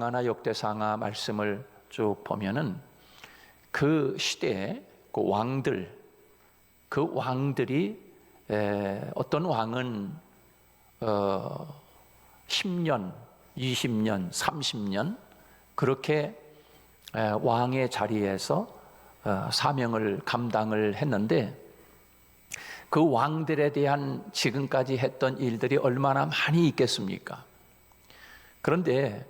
하나 역대상하 말씀을 쭉 보면은 그 시대에 그 왕들이 어떤 왕은 10년, 20년, 30년 그렇게 왕의 자리에서 사명을 감당을 했는데, 그 왕들에 대한 지금까지 했던 일들이 얼마나 많이 있겠습니까? 그런데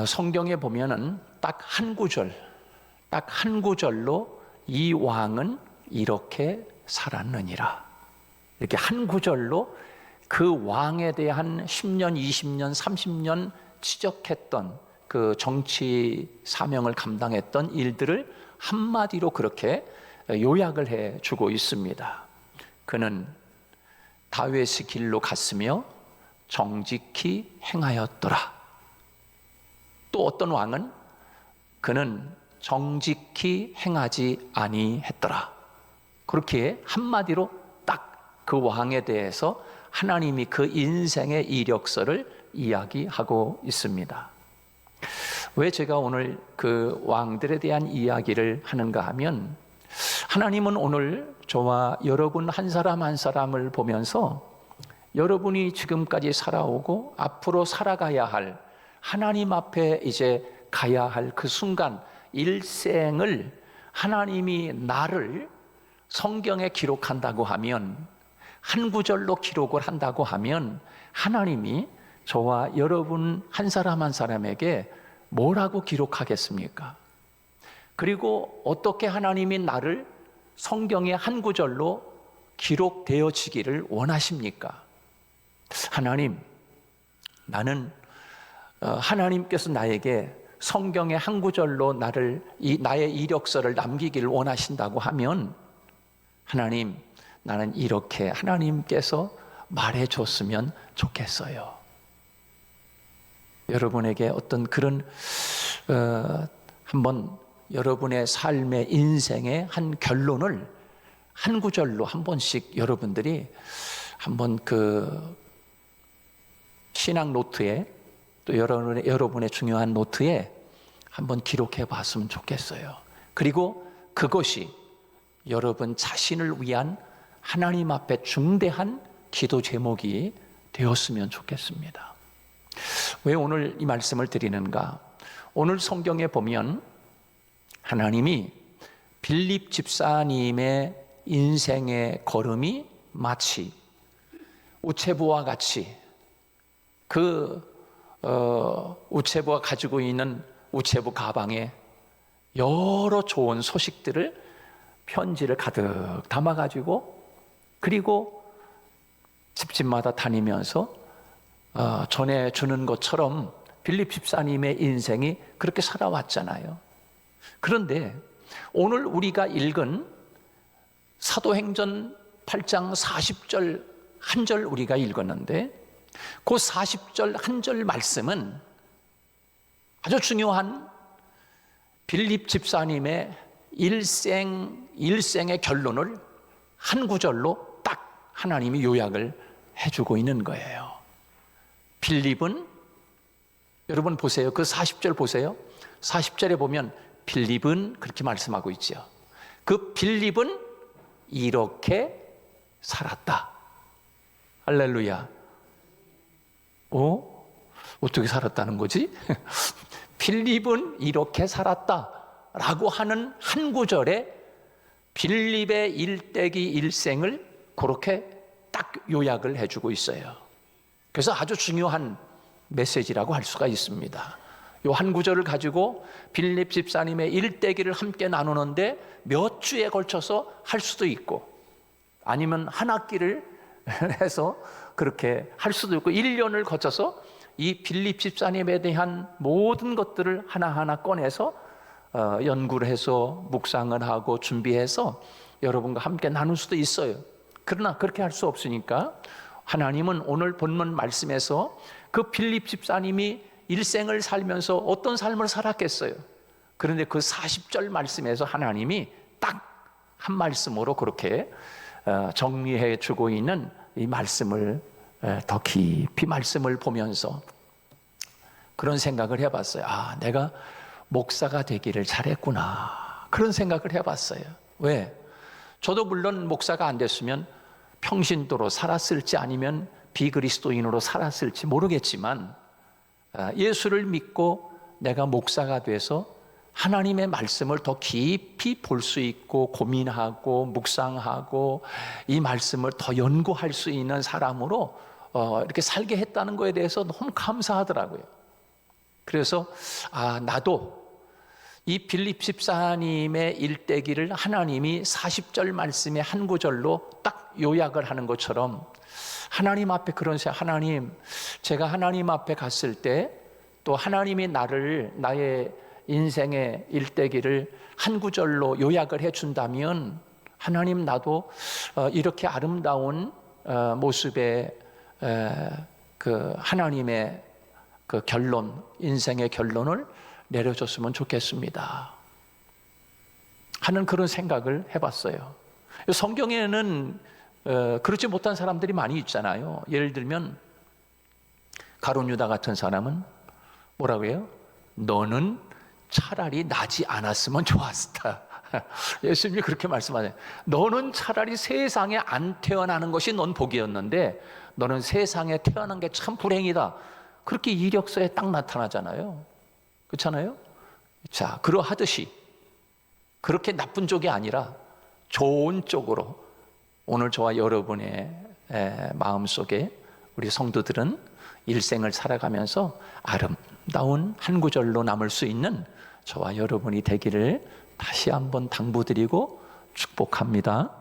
성경에 보면은 딱 한 구절로 이 왕은 이렇게 살았느니라, 이렇게 한 구절로 그 왕에 대한 10년, 20년, 30년 치적했던 그 정치 사명을 감당했던 일들을 한마디로 그렇게 요약을 해주고 있습니다. 그는 다윗의 길로 갔으며 정직히 행하였더라. 또 어떤 왕은 그는 정직히 행하지 아니했더라. 그렇게 한마디로 딱 그 왕에 대해서 하나님이 그 인생의 이력서를 이야기하고 있습니다. 왜 제가 오늘 그 왕들에 대한 이야기를 하는가 하면, 하나님은 오늘 저와 여러분 한 사람 한 사람을 보면서 여러분이 지금까지 살아오고 앞으로 살아가야 할, 하나님 앞에 이제 가야 할 그 순간 일생을 하나님이 나를 성경에 기록한다고 하면, 한 구절로 기록을 한다고 하면 하나님이 저와 여러분 한 사람 한 사람에게 뭐라고 기록하겠습니까? 그리고 어떻게 하나님이 나를 성경의 한 구절로 기록되어지기를 원하십니까? 하나님, 나는 하나님께서 나에게 성경의 한 구절로 나의 이력서를 남기기를 원하신다고 하면, 하나님, 나는 이렇게 하나님께서 말해줬으면 좋겠어요. 여러분에게 어떤 그런 한번 여러분의 삶의 인생의 한 결론을 한 구절로 한 번씩 여러분들이 한번 그 신앙 노트에, 또 여러분의 중요한 노트에 한번 기록해 봤으면 좋겠어요. 그리고 그것이 여러분 자신을 위한 하나님 앞에 중대한 기도 제목이 되었으면 좋겠습니다. 왜 오늘 이 말씀을 드리는가? 오늘 성경에 보면 하나님이 빌립 집사님의 인생의 걸음이 마치 우체부와 같이 우체부가 가지고 있는 우체부 가방에 여러 좋은 소식들을, 편지를 가득 담아가지고, 그리고 집집마다 다니면서 전해주는 것처럼 빌립 집사님의 인생이 그렇게 살아왔잖아요. 그런데 오늘 우리가 읽은 사도행전 8장 40절 한 절 우리가 읽었는데, 그 40절 한 절 말씀은 아주 중요한 빌립 집사님의 일생의 결론을 한 구절로 딱 하나님이 요약을 해주고 있는 거예요. 빌립은, 여러분 보세요. 그 40절 보세요. 40절에 보면 빌립은 그렇게 말씀하고 있죠. 그 빌립은 이렇게 살았다. 할렐루야. 어떻게 살았다는 거지? 빌립은 이렇게 살았다라고 하는 한 구절에 빌립의 일대기 일생을 그렇게 딱 요약을 해주고 있어요. 그래서 아주 중요한 메시지라고 할 수가 있습니다. 이 한 구절을 가지고 빌립 집사님의 일대기를 함께 나누는데 몇 주에 걸쳐서 할 수도 있고, 아니면 한 학기를 해서 그렇게 할 수도 있고, 1년을 거쳐서 이 빌립 집사님에 대한 모든 것들을 하나하나 꺼내서 연구를 해서 묵상을 하고 준비해서 여러분과 함께 나눌 수도 있어요. 그러나 그렇게 할 수 없으니까 하나님은 오늘 본문 말씀에서 그 빌립 집사님이 일생을 살면서 어떤 삶을 살았겠어요. 그런데 그 40절 말씀에서 하나님이 딱 한 말씀으로 그렇게 정리해 주고 있는 이 말씀을 더 깊이 말씀을 보면서 그런 생각을 해봤어요. 아, 내가 목사가 되기를 잘했구나. 그런 생각을 해봤어요. 왜? 저도 물론 목사가 안 됐으면 평신도로 살았을지 아니면 비그리스도인으로 살았을지 모르겠지만 예수를 믿고 내가 목사가 돼서 하나님의 말씀을 더 깊이 볼 수 있고 고민하고 묵상하고 이 말씀을 더 연구할 수 있는 사람으로 이렇게 살게 했다는 것에 대해서 너무 감사하더라고요. 그래서 나도 이 빌립 집사님의 일대기를 하나님이 40절 말씀의 한 구절로 딱 요약을 하는 것처럼 하나님 앞에 그런 생각, 하나님, 제가 하나님 앞에 갔을 때 또 하나님이 나의 인생의 일대기를 한 구절로 요약을 해준다면 하나님, 나도 이렇게 아름다운 모습의 그 하나님의 그 결론, 인생의 결론을 내려줬으면 좋겠습니다 하는 그런 생각을 해봤어요. 성경에는 그렇지 못한 사람들이 많이 있잖아요. 예를 들면 가룟 유다 같은 사람은 뭐라고 해요? 너는 차라리 나지 않았으면 좋았다. 예수님이 그렇게 말씀하세요. 너는 차라리 세상에 안 태어나는 것이 넌 복이었는데 너는 세상에 태어난 게 참 불행이다. 그렇게 이력서에 딱 나타나잖아요. 그렇잖아요? 자, 그러하듯이 그렇게 나쁜 쪽이 아니라 좋은 쪽으로 오늘 저와 여러분의 마음속에 우리 성도들은 일생을 살아가면서 아름다운 한 구절로 남을 수 있는 저와 여러분이 되기를 다시 한번 당부드리고 축복합니다.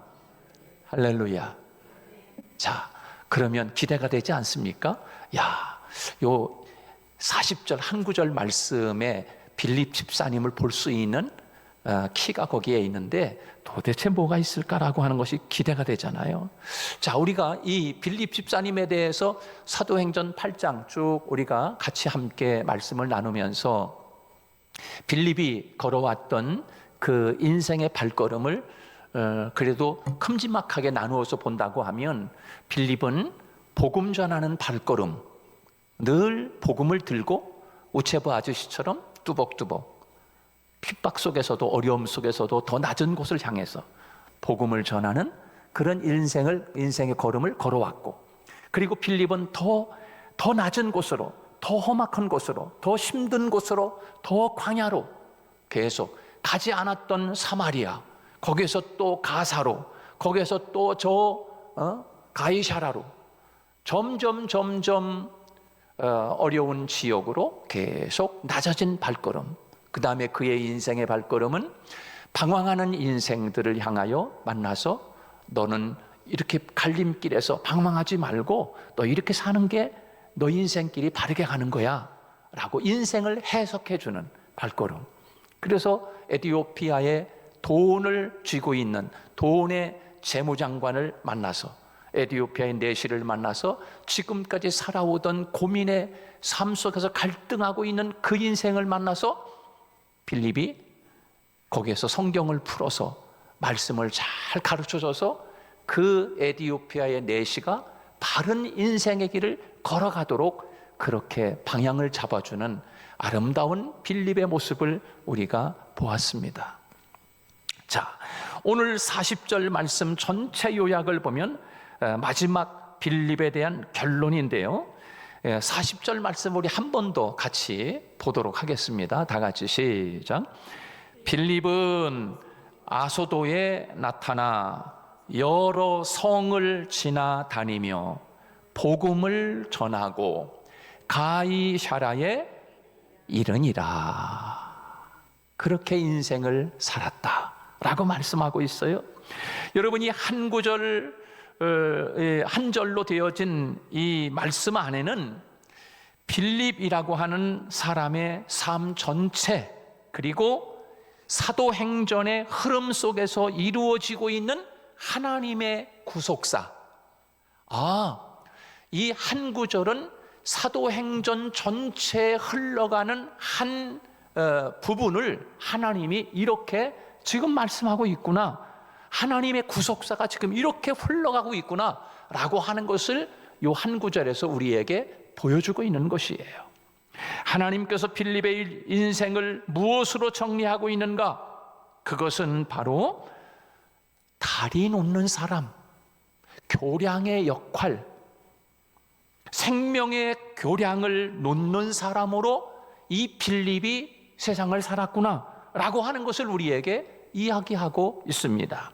할렐루야. 자, 그러면 기대가 되지 않습니까? 요 40절 한 구절 말씀에 빌립 집사님을 볼 수 있는 키가 거기에 있는데 도대체 뭐가 있을까라고 하는 것이 기대가 되잖아요. 자, 우리가 이 빌립 집사님에 대해서 사도행전 8장 쭉 우리가 같이 함께 말씀을 나누면서 빌립이 걸어왔던 그 인생의 발걸음을 그래도 큼지막하게 나누어서 본다고 하면 빌립은 복음 전하는 발걸음, 늘 복음을 들고 우체부 아저씨처럼 뚜벅뚜벅 핍박 속에서도 어려움 속에서도 더 낮은 곳을 향해서 복음을 전하는 그런 인생의 걸음을 걸어왔고, 그리고 빌립은 더 낮은 곳으로, 더 험악한 곳으로, 더 힘든 곳으로, 더 광야로 계속 가지 않았던 사마리아, 거기에서 또 가사로, 거기에서 또 가이사라로 점점 어려운 지역으로 계속 낮아진 발걸음. 그 다음에 그의 인생의 발걸음은 방황하는 인생들을 향하여 만나서 너는 이렇게 갈림길에서 방황하지 말고 너 이렇게 사는 게 너 인생길이 바르게 가는 거야 라고 인생을 해석해 주는 발걸음. 그래서 에티오피아에 돈을 쥐고 있는 돈의 재무장관을 만나서, 에티오피아의 내시를 만나서 지금까지 살아오던 고민의 삶 속에서 갈등하고 있는 그 인생을 만나서 빌립이 거기에서 성경을 풀어서 말씀을 잘 가르쳐줘서 그 에티오피아의 내시가 바른 인생의 길을 걸어가도록 그렇게 방향을 잡아주는 아름다운 빌립의 모습을 우리가 보았습니다. 자, 오늘 40절 말씀 전체 요약을 보면 마지막 빌립에 대한 결론인데요, 40절 말씀 우리 한 번 더 같이 보도록 하겠습니다. 다 같이 시작. 빌립은 아소도에 나타나 여러 성을 지나다니며 복음을 전하고 가이사라에 이르니라. 그렇게 인생을 살았다라고 말씀하고 있어요. 여러분이 한 구절, 한 절로 되어진 이 말씀 안에는 빌립이라고 하는 사람의 삶 전체, 그리고 사도행전의 흐름 속에서 이루어지고 있는 하나님의 구속사, 이 한 구절은 사도행전 전체에 흘러가는 한 부분을 하나님이 이렇게 지금 말씀하고 있구나, 하나님의 구속사가 지금 이렇게 흘러가고 있구나 라고 하는 것을 이 한 구절에서 우리에게 보여주고 있는 것이에요. 하나님께서 빌립의 인생을 무엇으로 정리하고 있는가? 그것은 바로 다리 놓는 사람, 교량의 역할, 생명의 교량을 놓는 사람으로 이 빌립이 세상을 살았구나 라고 하는 것을 우리에게 이야기하고 있습니다.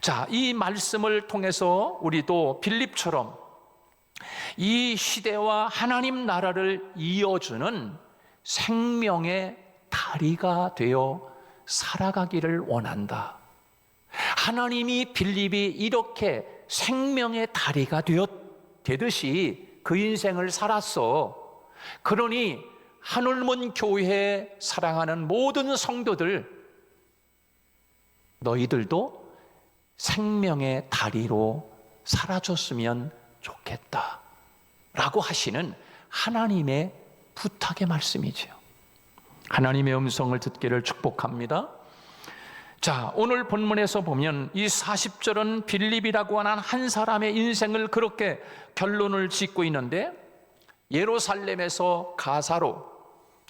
자, 이 말씀을 통해서 우리도 빌립처럼 이 시대와 하나님 나라를 이어주는 생명의 다리가 되어 살아가기를 원한다. 하나님이 빌립이 이렇게 생명의 다리가 되듯이 그 인생을 살았어. 그러니 하늘문 교회에 사랑하는 모든 성도들, 너희들도 생명의 다리로 살아줬으면 좋겠다 라고 하시는 하나님의 부탁의 말씀이지요. 하나님의 음성을 듣기를 축복합니다. 자, 오늘 본문에서 보면 이 40절은 빌립이라고 하는 한 사람의 인생을 그렇게 결론을 짓고 있는데, 예루살렘에서 가사로,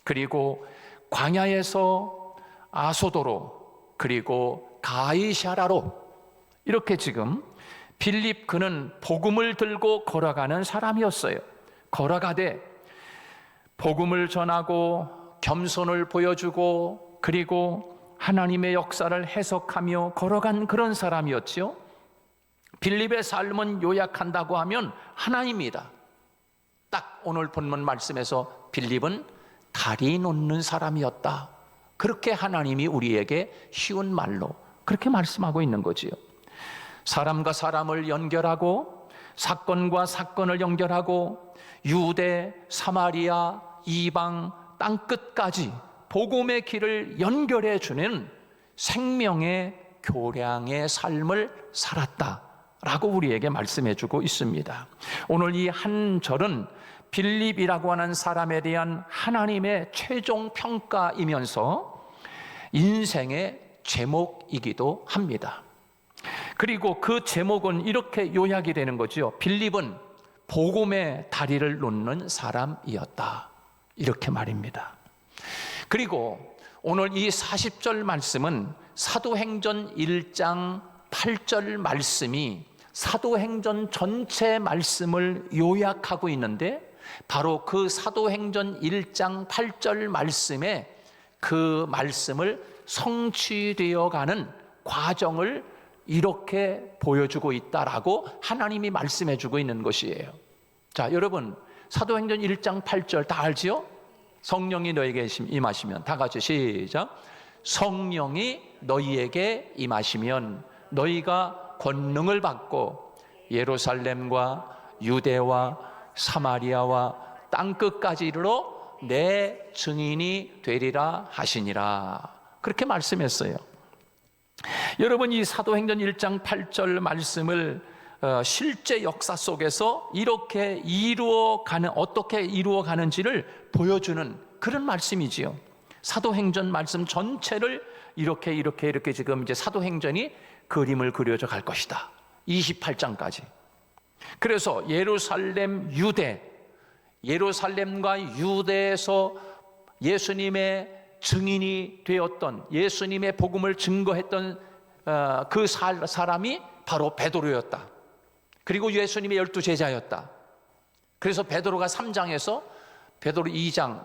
그리고 광야에서 아소도로, 그리고 가이사라로, 이렇게 지금 빌립 그는 복음을 들고 걸어가는 사람이었어요. 걸어가되 복음을 전하고 겸손을 보여주고 그리고 하나님의 역사를 해석하며 걸어간 그런 사람이었지요. 빌립의 삶은 요약한다고 하면 하나입니다. 딱 오늘 본문 말씀에서 빌립은 다리 놓는 사람이었다. 그렇게 하나님이 우리에게 쉬운 말로 그렇게 말씀하고 있는 거지요. 사람과 사람을 연결하고 사건과 사건을 연결하고 유대, 사마리아, 이방, 땅끝까지 복음의 길을 연결해 주는 생명의 교량의 삶을 살았다라고 우리에게 말씀해 주고 있습니다. 오늘 이 한 절은 빌립이라고 하는 사람에 대한 하나님의 최종 평가이면서 인생의 제목이기도 합니다. 그리고 그 제목은 이렇게 요약이 되는 거죠. 빌립은 복음의 다리를 놓는 사람이었다, 이렇게 말입니다. 그리고 오늘 이 40절 말씀은 사도행전 1장 8절 말씀이 사도행전 전체 말씀을 요약하고 있는데, 바로 그 사도행전 1장 8절 말씀에 그 말씀을 성취되어가는 과정을 이렇게 보여주고 있다라고 하나님이 말씀해주고 있는 것이에요. 자, 여러분 사도행전 1장 8절 다 알지요? 성령이 너에게 임하시면, 다 같이 시작. 성령이 너희에게 임하시면 너희가 권능을 받고 예루살렘과 유대와 사마리아와 땅끝까지 이르러 내 증인이 되리라 하시니라, 그렇게 말씀했어요. 여러분, 이 사도행전 1장 8절 말씀을 실제 역사 속에서 이렇게 어떻게 이루어가는지를 보여주는 그런 말씀이지요. 사도행전 말씀 전체를 이렇게 지금 이제 사도행전이 그림을 그려져 갈 것이다. 28장까지. 그래서 예루살렘과 유대에서 예수님의 증인이 되었던, 예수님의 복음을 증거했던 그 사람이 바로 베드로였다. 그리고 예수님의 12제자였다. 그래서 베드로가 3장에서 베드로 2장,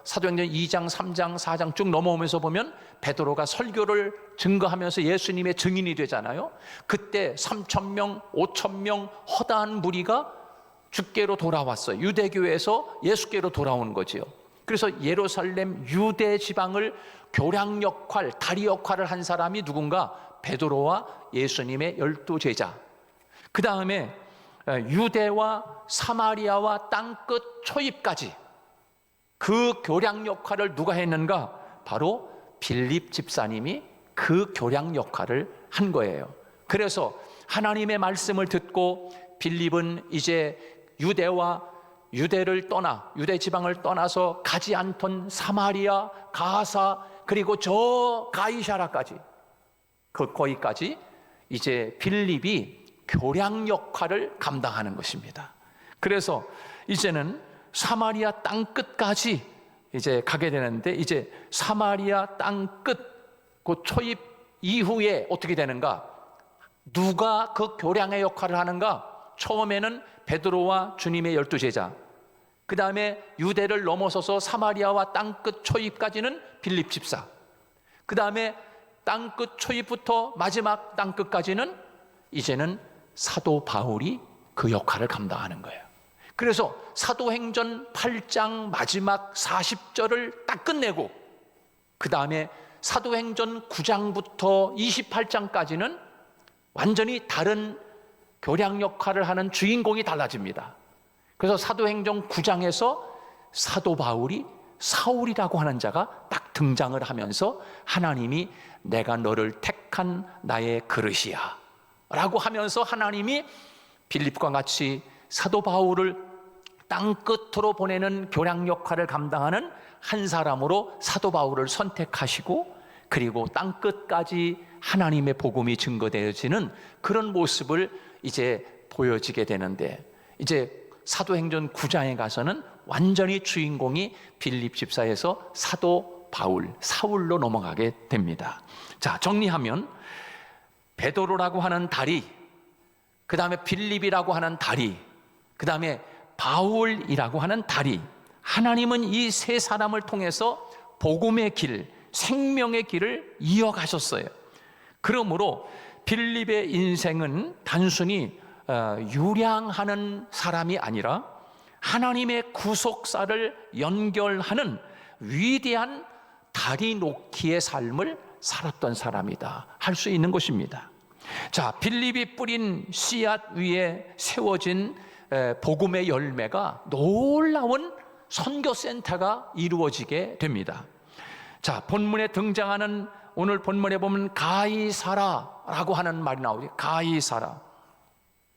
사도행전 2장, 3장, 4장 쭉 넘어오면서 보면 베드로가 설교를 증거하면서 예수님의 증인이 되잖아요. 그때 3,000명, 5,000명 허다한 무리가 주께로 돌아왔어요. 유대교회에서 예수께로 돌아오는 거지요. 그래서 예루살렘 유대 지방을 교량 역할, 다리 역할을 한 사람이 누군가? 베드로와 예수님의 12제자. 그 다음에 유대와 사마리아와 땅끝 초입까지 그 교량 역할을 누가 했는가? 바로 빌립 집사님이 그 교량 역할을 한 거예요. 그래서 하나님의 말씀을 듣고 빌립은 이제 유대를 떠나, 유대 지방을 떠나서 가지 않던 사마리아, 가사, 그리고 저 가이사라까지, 거기까지 이제 빌립이 교량 역할을 감당하는 것입니다. 그래서 이제는 사마리아 땅 끝까지 이제 가게 되는데, 이제 사마리아 땅 끝, 그 초입 이후에 어떻게 되는가? 누가 그 교량의 역할을 하는가? 처음에는 베드로와 주님의 12제자, 그 다음에 유대를 넘어서서 사마리아와 땅끝 초입까지는 빌립 집사, 그 다음에 땅끝 초입부터 마지막 땅끝까지는 이제는 사도 바울이 그 역할을 감당하는 거예요. 그래서 사도행전 8장 마지막 40절을 딱 끝내고, 그 다음에 사도행전 9장부터 28장까지는 완전히 다른 교량 역할을 하는 주인공이 달라집니다. 그래서 사도행전 9장에서 사도 바울이 사울이라고 하는 자가 딱 등장을 하면서 하나님이 내가 너를 택한 나의 그릇이야 라고 하면서 하나님이 빌립과 같이 사도 바울을 땅끝으로 보내는 교량 역할을 감당하는 한 사람으로 사도 바울을 선택하시고, 그리고 땅끝까지 하나님의 복음이 증거되어지는 그런 모습을 이제 보여지게 되는데, 이제 사도행전 9장에 가서는 완전히 주인공이 빌립 집사에서 사도 바울, 사울로 넘어가게 됩니다. 자, 정리하면 베드로라고 하는 다리, 그 다음에 빌립이라고 하는 다리, 그 다음에 바울이라고 하는 다리, 하나님은 이 세 사람을 통해서 복음의 길, 생명의 길을 이어가셨어요. 그러므로 빌립의 인생은 단순히 유량하는 사람이 아니라 하나님의 구속사를 연결하는 위대한 다리 놓기의 삶을 살았던 사람이다 할 수 있는 것입니다. 자, 빌립이 뿌린 씨앗 위에 세워진 복음의 열매가 놀라운 선교센터가 이루어지게 됩니다. 자, 본문에 등장하는, 오늘 본문에 보면 가이사라라고 하는 말이 나오죠. 가이사라.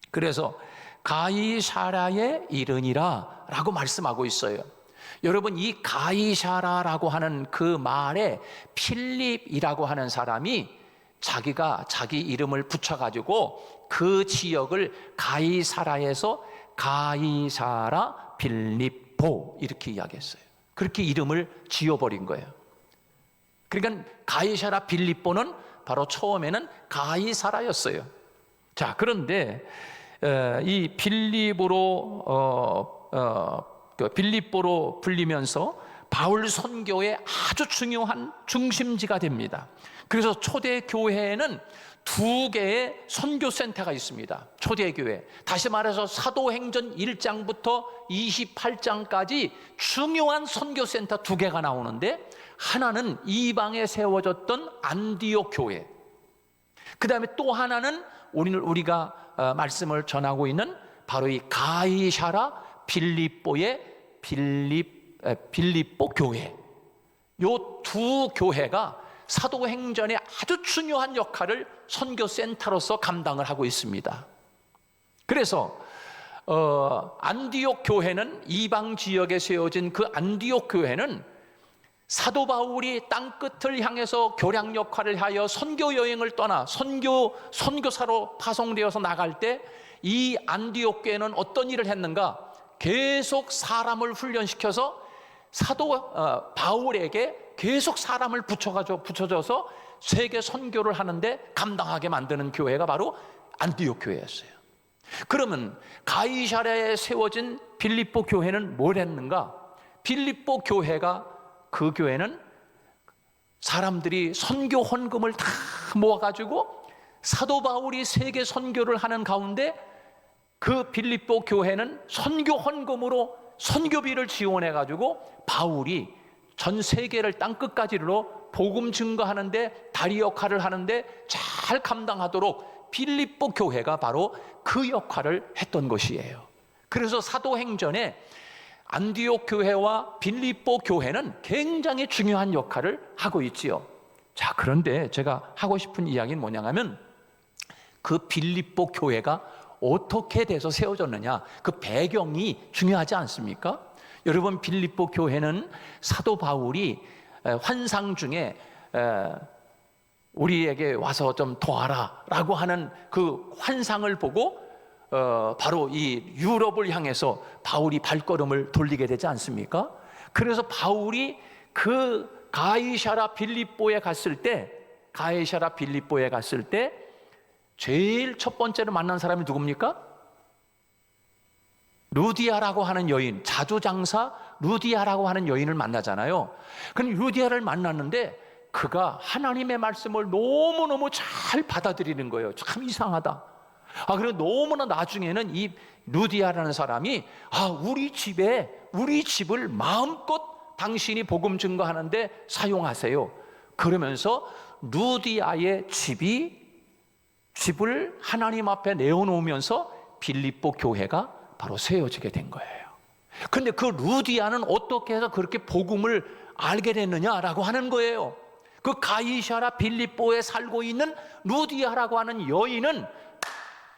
그래서 가이사라에 이르니라 라고 말씀하고 있어요. 여러분, 이 가이사라라고 하는 그 말에 필립이라고 하는 사람이 자기가 자기 이름을 붙여가지고 그 지역을 가이사라에서 가이사라 빌립보 이렇게 이야기했어요. 그렇게 이름을 지어버린 거예요. 그러니까 가이사라 빌립보는 바로 처음에는 가이사라였어요. 자, 그런데 이 빌립보로 불리면서 바울 선교의 아주 중요한 중심지가 됩니다. 그래서 초대 교회에는 두 개의 선교센터가 있습니다. 초대 교회, 다시 말해서 사도행전 1장부터 28장까지 중요한 선교센터 두 개가 나오는데, 하나는 이방에 세워졌던 안디옥 교회, 그 다음에 또 하나는 오늘 우리가 말씀을 전하고 있는 바로 이 가이사라 빌립보의 빌립보 교회, 요 두 교회가 사도행전에 아주 중요한 역할을 선교센터로서 감당을 하고 있습니다. 그래서 안디옥 교회는, 이방 지역에 세워진 그 안디옥 교회는 사도 바울이 땅끝을 향해서 교량 역할을 하여 선교 여행을 떠나 선교사로 파송되어서 나갈 때 이 안디옥 교회는 어떤 일을 했는가? 계속 사람을 훈련시켜서 사도 바울에게 계속 사람을 붙여줘서 세계 선교를 하는데 감당하게 만드는 교회가 바로 안디옥 교회였어요. 그러면 가이사랴에 세워진 빌립보 교회는 뭘 했는가? 빌립보 교회가, 그 교회는 사람들이 선교 헌금을 다 모아가지고 사도 바울이 세계 선교를 하는 가운데 그 빌립보 교회는 선교 헌금으로 선교비를 지원해가지고 바울이 전 세계를 땅끝까지로 복음 증거하는데 다리 역할을 하는데 잘 감당하도록 빌립보 교회가 바로 그 역할을 했던 것이에요. 그래서 사도행전에 안디옥 교회와 빌립보 교회는 굉장히 중요한 역할을 하고 있지요. 자, 그런데 제가 하고 싶은 이야기는 뭐냐면, 그 빌립보 교회가 어떻게 돼서 세워졌느냐, 그 배경이 중요하지 않습니까? 여러분, 빌립보 교회는 사도 바울이 환상 중에 우리에게 와서 좀 도와라 라고 하는 그 환상을 보고 바로 이 유럽을 향해서 바울이 발걸음을 돌리게 되지 않습니까? 그래서 바울이 그 가이사랴 빌립보에 갔을 때 제일 첫 번째로 만난 사람이 누굽니까? 루디아라고 하는 여인, 자조장사 루디아라고 하는 여인을 만나잖아요. 그럼 루디아를 만났는데 그가 하나님의 말씀을 너무너무 잘 받아들이는 거예요. 참 이상하다. 그리고 너무나 나중에는 이 루디아라는 사람이 우리 집을 마음껏 당신이 복음 증거하는데 사용하세요. 그러면서 루디아의 집을 하나님 앞에 내어놓으면서 빌립보 교회가 바로 세워지게 된 거예요. 근데 그 루디아는 어떻게 해서 그렇게 복음을 알게 됐느냐라고 하는 거예요. 그 가이사랴 빌립보에 살고 있는 루디아라고 하는 여인은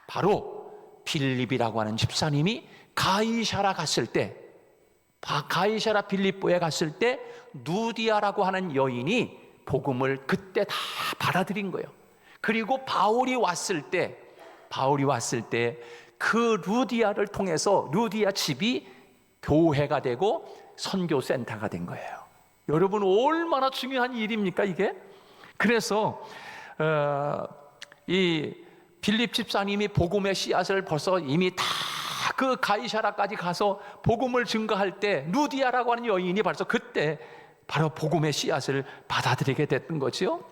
바로 빌립이라고 하는 집사님이 가이사랴 빌립보에 갔을 때 루디아라고 하는 여인이 복음을 그때 다 받아들인 거예요. 그리고 바울이 왔을 때 그 루디아를 통해서 루디아 집이 교회가 되고 선교센터가 된 거예요. 여러분, 얼마나 중요한 일입니까 이게? 그래서 이 빌립 집사님이 복음의 씨앗을 벌써 이미 다 그 가이사랴까지 가서 복음을 증거할 때 루디아라고 하는 여인이 벌써 그때 바로 복음의 씨앗을 받아들이게 됐던 거죠.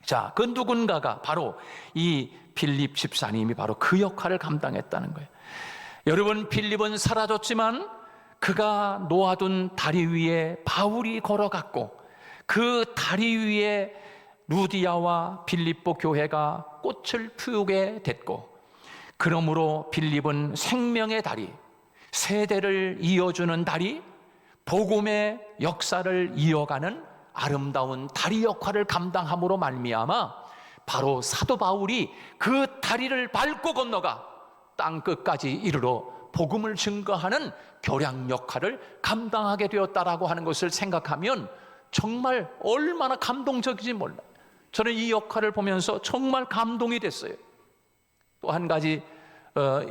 자, 그 누군가가 바로 이 빌립 집사님이 바로 그 역할을 감당했다는 거예요. 여러분, 빌립은 사라졌지만 그가 놓아둔 다리 위에 바울이 걸어갔고 그 다리 위에 루디아와 빌립보 교회가 꽃을 피우게 됐고, 그러므로 빌립은 생명의 다리, 세대를 이어주는 다리, 복음의 역사를 이어가는 아름다운 다리 역할을 감당함으로 말미암아 바로 사도 바울이 그 다리를 밟고 건너가 땅 끝까지 이르러 복음을 증거하는 교량 역할을 감당하게 되었다라고 하는 것을 생각하면 정말 얼마나 감동적인지 몰라요. 저는 이 역할을 보면서 정말 감동이 됐어요. 또 한 가지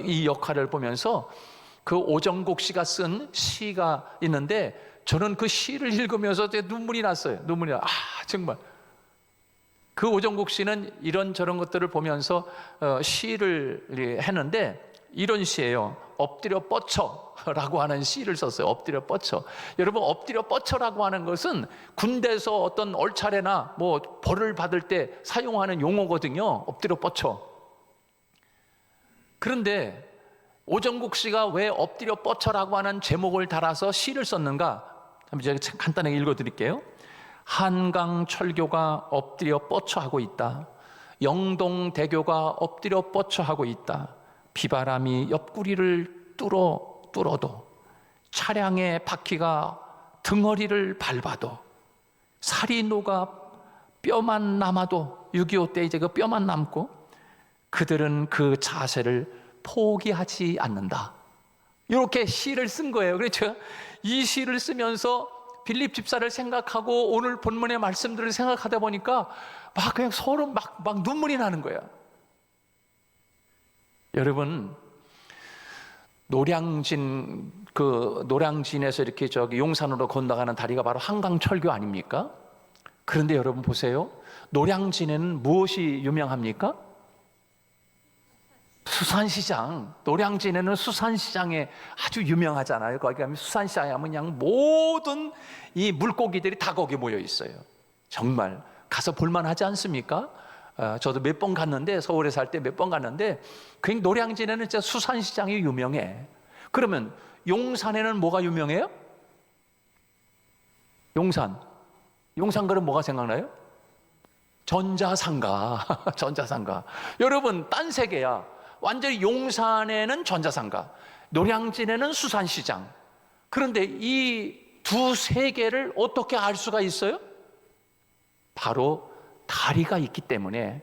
이 역할을 보면서 그 오정국 씨가 쓴 시가 있는데 저는 그 시를 읽으면서 눈물이 났어요. 정말 그 오정국 씨는 이런저런 것들을 보면서 시를 했는데 이런 시예요. 엎드려 뻗쳐라고 하는 시를 썼어요. 엎드려 뻗쳐. 여러분, 엎드려 뻗쳐라고 하는 것은 군대에서 어떤 얼차례나 뭐 벌을 받을 때 사용하는 용어거든요. 엎드려 뻗쳐. 그런데 오정국 씨가 왜 엎드려 뻗쳐라고 하는 제목을 달아서 시를 썼는가? 한번 제가 간단하게 읽어드릴게요. 한강 철교가 엎드려 뻗쳐하고 있다. 영동대교가 엎드려 뻗쳐하고 있다. 비바람이 옆구리를 뚫어도 차량의 바퀴가 등허리를 밟아도 살이 녹아 뼈만 남아도 6.25 때 이제 그 뼈만 남고 그들은 그 자세를 포기하지 않는다. 이렇게 시를 쓴 거예요. 그래서 제가 이 시를 쓰면서 빌립 집사를 생각하고 오늘 본문의 말씀들을 생각하다 보니까 막 그냥 서로 막 눈물이 나는 거야. 여러분, 노량진에서 이렇게 용산으로 건너가는 다리가 바로 한강철교 아닙니까? 그런데 여러분 보세요. 노량진에는 무엇이 유명합니까? 수산시장. 노량진에는 수산시장에 아주 유명하잖아요. 거기 가면 수산시장에 하면 그냥 모든 이 물고기들이 다 거기 모여 있어요. 정말 가서 볼만하지 않습니까? 저도 몇 번 갔는데, 서울에 살 때 몇 번 갔는데 그 노량진에는 진짜 수산시장이 유명해. 그러면 용산에는 뭐가 유명해요? 용산 그럼 뭐가 생각나요? 전자상가. 전자상가. 여러분, 딴 세계야. 완전히 용산에는 전자상가, 노량진에는 수산시장. 그런데 이 두 세계를 어떻게 알 수가 있어요? 바로 다리가 있기 때문에.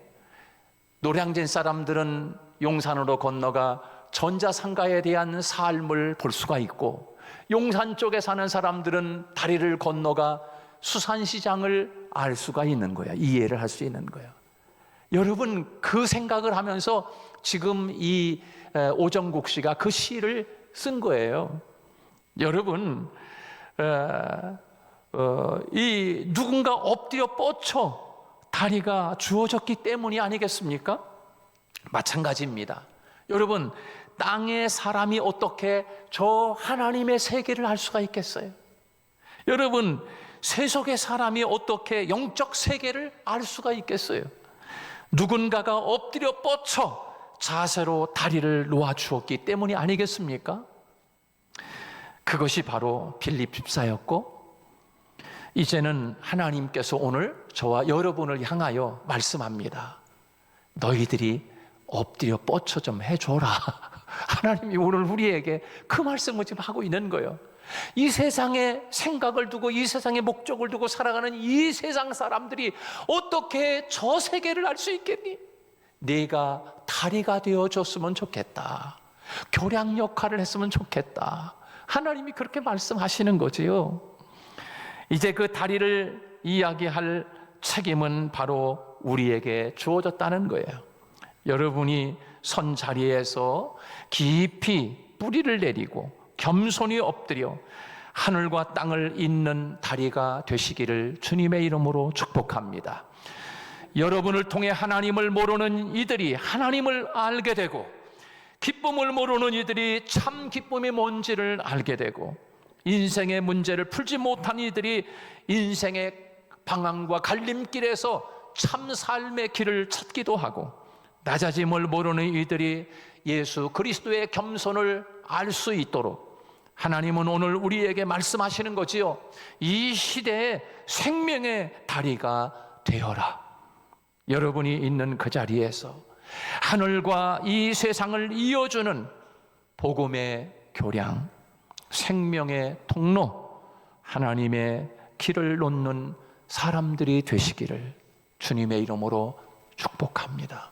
노량진 사람들은 용산으로 건너가 전자상가에 대한 삶을 볼 수가 있고, 용산 쪽에 사는 사람들은 다리를 건너가 수산시장을 알 수가 있는 거야. 이해를 할 수 있는 거야. 여러분 그 생각을 하면서 지금 이 오정국 씨가 그 시를 쓴 거예요. 여러분 이 누군가 엎드려 뻗쳐 다리가 주어졌기 때문이 아니겠습니까? 마찬가지입니다. 여러분 땅의 사람이 어떻게 저 하나님의 세계를 알 수가 있겠어요? 여러분 세속의 사람이 어떻게 영적 세계를 알 수가 있겠어요? 누군가가 엎드려 뻗쳐 자세로 다리를 놓아 주었기 때문이 아니겠습니까? 그것이 바로 빌립 집사였고, 이제는 하나님께서 오늘 저와 여러분을 향하여 말씀합니다. 너희들이 엎드려 뻗쳐 좀 해줘라. 하나님이 오늘 우리에게 그 말씀을 지금 하고 있는 거예요. 이 세상의 생각을 두고 이 세상의 목적을 두고 살아가는 이 세상 사람들이 어떻게 저 세계를 알 수 있겠니? 네가 다리가 되어줬으면 좋겠다. 교량 역할을 했으면 좋겠다. 하나님이 그렇게 말씀하시는 거지요. 이제 그 다리를 이야기할 책임은 바로 우리에게 주어졌다는 거예요. 여러분이 선 자리에서 깊이 뿌리를 내리고 겸손히 엎드려 하늘과 땅을 잇는 다리가 되시기를 주님의 이름으로 축복합니다. 여러분을 통해 하나님을 모르는 이들이 하나님을 알게 되고, 기쁨을 모르는 이들이 참 기쁨이 뭔지를 알게 되고, 인생의 문제를 풀지 못한 이들이 인생의 방황과 갈림길에서 참 삶의 길을 찾기도 하고, 낮아짐을 모르는 이들이 예수 그리스도의 겸손을 알 수 있도록 하나님은 오늘 우리에게 말씀하시는 거지요. 이 시대의 생명의 다리가 되어라. 여러분이 있는 그 자리에서 하늘과 이 세상을 이어주는 복음의 교량, 생명의 통로, 하나님의 길을 놓는 사람들이 되시기를 주님의 이름으로 축복합니다.